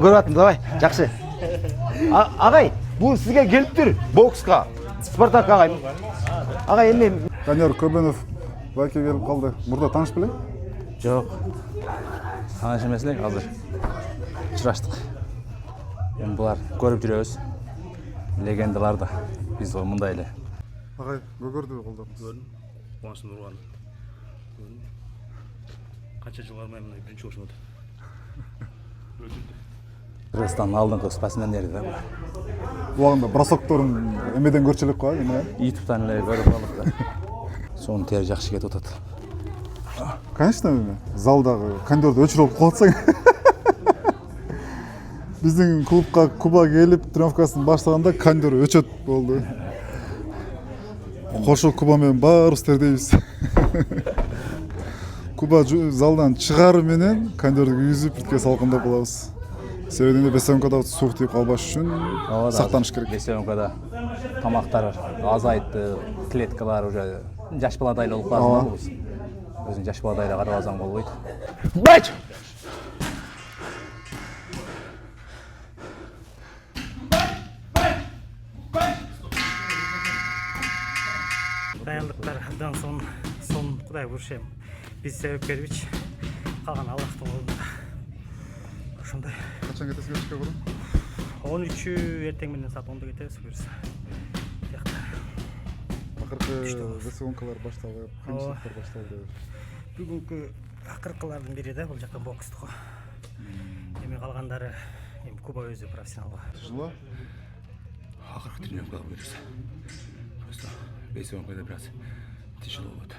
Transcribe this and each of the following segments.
Көріп аттым, давай, жақсы. Ағай, бұл сізге келіп тұр, боксқа. Спартак ағай. Ағай, емен. Данияр Көбенов байке келіп қалды. Мұрда таныш білең? Жоқ. Таныш емес елек, қазір ұшыраштық. Енді бұлар көріп жүреміз. Легендалар да біз мұндай еле. Ағай, көрді қолдарыңыз? Көрдім. Қуаныштың ұрғаны. Көрдім. Қанша жыл бармаймын, бірінші оқшым өтті. Қырғызстанның алдыңғы спортсмендері да бұлар. Бұлағында бросокторын емеден көрчелеп қой, еме? Ютубтан еле көріп қалдық да. Соның тері жақсы кетіп отады. Конечно, еме. Залдағы кондерді өчіріп қолатсаң. Біздің клубқа Куба келіп, тренировкасын баштағанда кондер өчет болды. Қошу Кубамен бар істердейбіз. Куба залдан шығары менен кондерді күйізіп, бітке салқында болабыз. Себебінде Бесенкада суық тиіп қалбаш үшін сақтаныш керек. Бесенкада тамақтар азайтты, клеткалар уже жаш баладайлы олып қалсын бұл. Өзің жаш баладайлы қарап алсаң болбойды. Бач! Dayandıklardan son Құдай көршем. Біз себеп бербіч, қалған Аллахтың қолында. Ошондай. Қашан кетесіз көшке құрым? 13-і ертең менен саат 10-да кетеміз бұйырса. Ақырқы Бесенкалар башталды, қиыншылықтар башталды. Бүгінгі ақырқылардың бірі де бұл жақтан боксты ғой. Емен қалғандары Куба өзі профессионалға. Жылы? Ақырқы тренировкаға бұйырса. Просто Бесенкада біраз тяжело болады.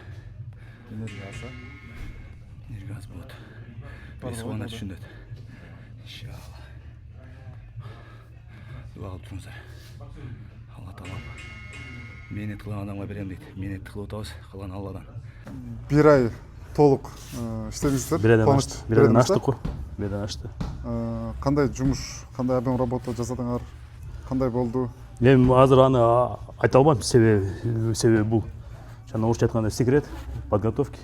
Энергия аса? Энергия аз болады. Бесенкада түшіндеді. Иншалла. Дуа қылып тұрыңыздар. Алла тағалам менет қылған адамға берем дейді. Менетті қылып отырмыз, қалған Алладан. Bir ay толық істедіңіздер? Бірден аштық қой. Бірден ашты. Қандай жұмыс, қандай объем работа жасадыңар? Қандай болды? Мен азыр аны айта алмаймын, себебі бұл. Жаңа орысша айтқанда секрет подготовки.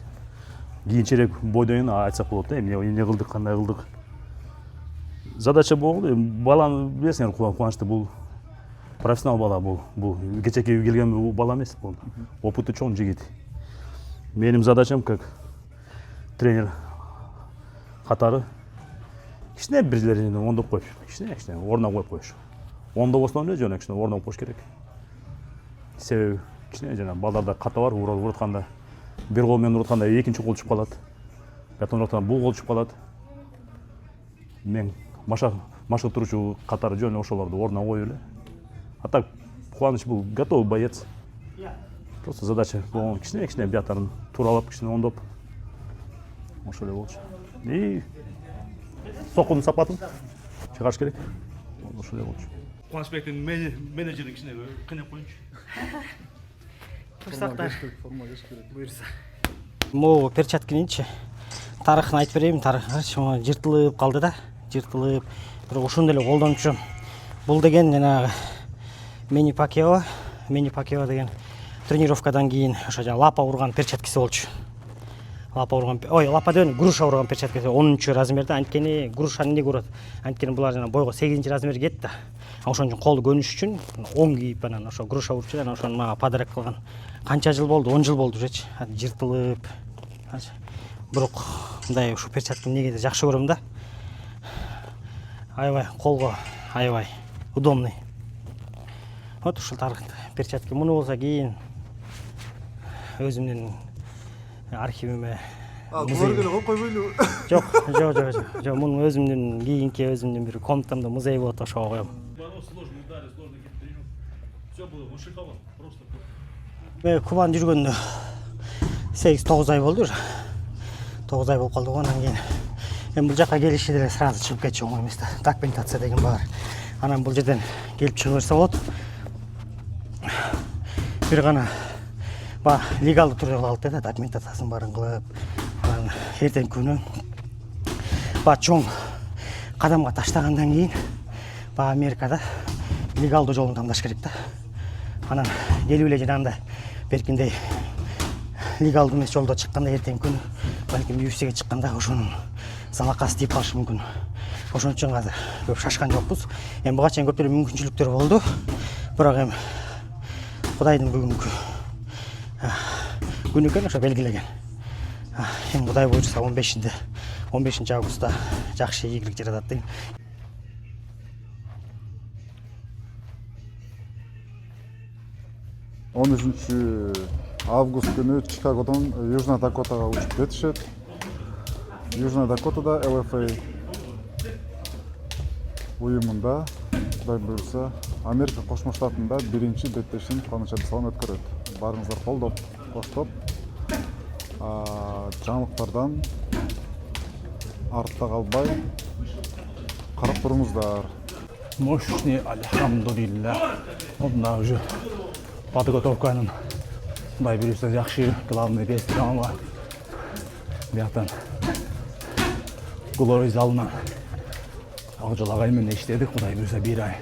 Кейіншерек бойдайын айтсақ болады. Не қылдық, қандай қылдық. Задача болды. Баланы білесіңер, қуанышты бұл. Профессионал бала бұл. Кечеке келген бала емес бұл. Опыты чоң жігіт. Менің задачам как тренер қатары кішкене бірлерін ондап қойып, кішкене орнына қойып қойыш. Онда осыны не жөне кішкене орнына қойыш керек. Себебі кішкене жаңа балдарда қата бар, ұратқанда бір қолмен ұратқанда екінші қол түсіп қалады. Бәтон ұратқанда бұл қол түсіп қалады. Мен машқа тұрушы қатары жөне ошоларды орнына қойып еле. А так Қуаныш бұл готовый боец. Просто задача болған кішкене биятарын туралап, кішкене ондап. Ошолай болчу. И соққының сапатын шығарыш керек. Ошолай болчу. Қуанышбектің менеджерін кішкене қинап қойыншы. Құрсақтар. Бұйырса. Бұл перчаткинінші тарихын айтып берейін. Тарихы жыртылып қалды да. Жыртылып. Бір ошондой эле колдонуп жүрөм. Бұл деген жанагы Мени Пакьяо деген тренировкадан кейін ошо лапа урган перчаткасы болчу. Лапа деген груша урган перчаткасы 10-чы размерде. Анткени грушаны эмнеге урат? Анткени булар жана бойго 8-чи размер кетти да. Ошон үчүн колду көнүш үчүн 10 кийип анан ошо груша урчу, анан ошону мага подарок кылган. Канча жыл болду? 10 жыл болду уже. Жыртылып. Бирок мындай ушу перчатка эмнеге жакшы көрөм да. Аябай колго аябай удобный. Вот ушул перчатка. Муну болсо кийин өзүмдүн архивиме Көргелі ғой қойбайлы? Жоқ, муну өзүмдүн кийинки өзүмдүн бир комнатамда музей болот, ошого коем. Мен Кубаны жүргөндө 8-9 ай болду. 9 ай болуп калды го, анан кийин мен бул жака келиши деле сразу чыгып кетчүм го эмес да. Документация деген бар. Анан бул жерден келип чыга берсе болот. Бир гана легалдуу түрдө кылалык да, документациясын баарын кылып, анан эртең күнү чоң кадамга таштагандан кийин Америкада легалдуу жолун тандаш керек да. Анан келип эле жанагындай беркиндей легалдуу эмес жолдо чыкканда эртең күнү балким UFC'ге чыкканда ошонун залакасы тийип калышы мүмкүн. ошон үчүн азыр көп шашкан жокпуз. Эми буга чейин көптөгөн мүмкүнчүлүктөр болду. Бирок эми Кудайдын бүгүнкү күнү экен ошо белгилеген. Эми Кудай буйрса 15 августта жакшы ийгилик жаратат дейм. 13 август күнү Чикагодон Южная Дакотага учуп кетишет. Южная Дакотада ЛФА уюмунда, Кудай буйрса, Америка Кошмо Штатында биринчи беттешин кубаныч абдысалам өткөрөт. Барыңыздар колдоп, коштоп, жаңылыктардан артта калбай карап туруңуздар. Мощный, альхамдулилля. Мында уже подготовканын Кудай буйрса жакшы, главный бестирамга. Бияктан Глория залынан Акжол агай менен иштедик, Кудай буйрса 1 ай.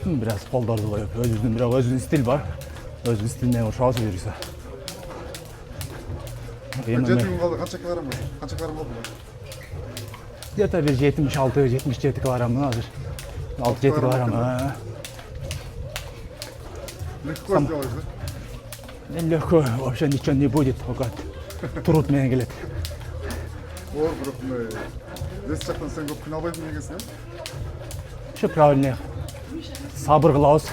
Biraz колдорду коюп, өзүнүн стил бар. Өзүнүн стилине ошол буйрса. Жетим калды, канча килограмм бар? Канча килограмм болду? Где-то 76-77 килограмм азыр. 6-7 килограмм. Легко сделаешь, да? Легко, вообще ничего не будет, только труд менен келет. Оор, бирок мындай эс жактан сен көп кыйналбайсың экенсиң, э? Еще правильнее. Сабыр кылабыз,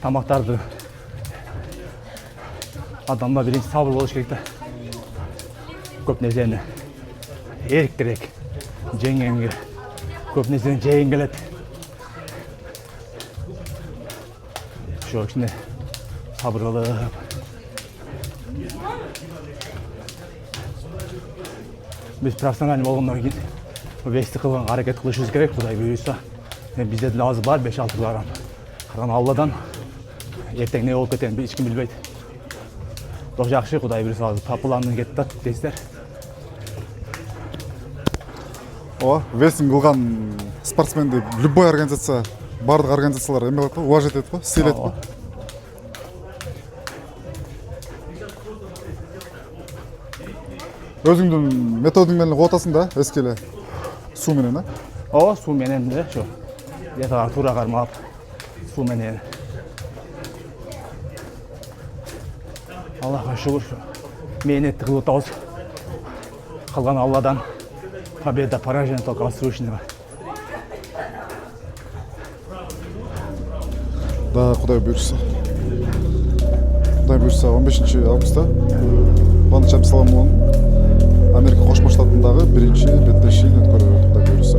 тамактарды. Адамда биринчи сабыр болуш керек да. Көп нерсени эрк керек. Жеңгенге көп нерсени жегин келет. Ошо үчүн сабыр кылып. Биз профессионал болгондон кийин вести кылганга аракет кылышыбыз керек, Кудай буйрса. Бизде деле аз бар 5-6 килограмм. Кырган Алладан эртең не болуп кетерин эч ким билбейт. Бирок жакшы, Кудай буйрса планын кетип атат дейсиздер. Ооба, весинг кылган спортсменди любой организация, бардык организациялар эме кылат го, уважать этет го, сыйлайт го. Өзүңдүн методуң менен кылып атасың да, эски эле суу менен, а? Ооба, суу менен эле ошо. Диетага туура кармап, суу менен. Аллахка шүгүр, мээнетти кылып атабыз. Калган Алладан. Победа, поражение только Острушного. Да, Кудай буйрса. Кудай буйрса 15 августта Кубаныч Абдысаламовдун Америка Кошмо Штатындагы биринчи беттешин өткөрөт, Кудай буйрса.